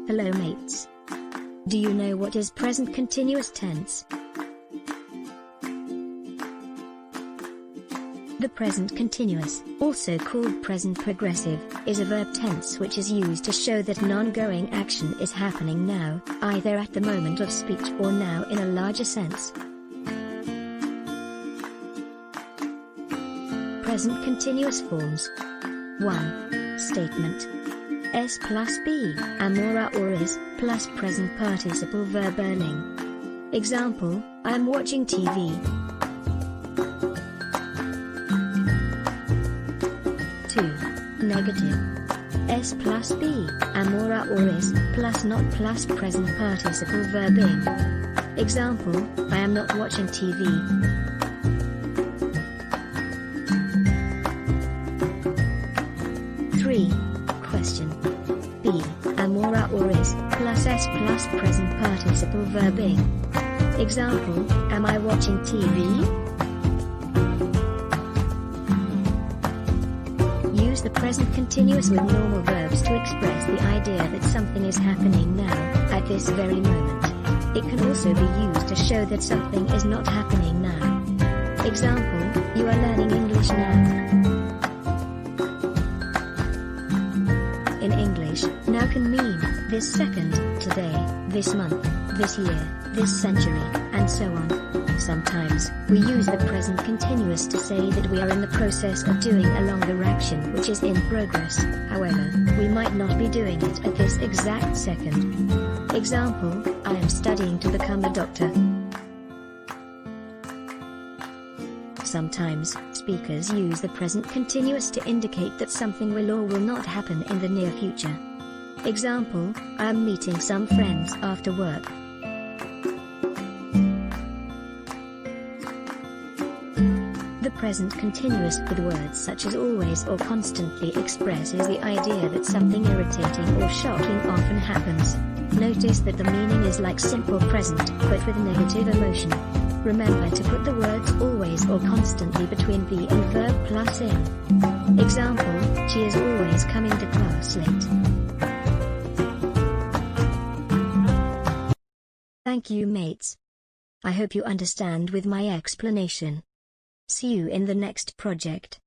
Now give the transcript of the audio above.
Hello mates. Do you know what is present continuous tense? The present continuous, also called present progressive, is a verb tense which is used to show that an ongoing action is happening now, either at the moment of speech or now in a larger sense. Present continuous forms. 1. Statement. S plus be, am or is, plus present participle verb earning. Example, I am watching TV. 2. Negative. S plus be, am or is, plus not plus present participle verb ing. Example, I am not watching TV. 3. Question. Be, am or is, plus s plus present participle verb ing. Example, am I watching TV? Use the present continuous with normal verbs to express the idea that something is happening now, at this very moment. It can also be used to show that something is not happening now. Example, you are learning English now. In English, now can mean, this second, today, this month, this year, this century, and so on. Sometimes, we use the present continuous to say that we are in the process of doing a longer action which is in progress, however, we might not be doing it at this exact second. Example, I am studying to become a doctor. Sometimes, speakers use the present continuous to indicate that something will or will not happen in the near future. Example, I am meeting some friends after work. The present continuous with words such as always or constantly expresses the idea that something irritating or shocking often happens. Notice that the meaning is like simple present, but with negative emotion. Remember to put the words always or constantly between be and verb plus in. Example, she is always coming to class late. Thank you mates. I hope you understand with my explanation. See you in the next project.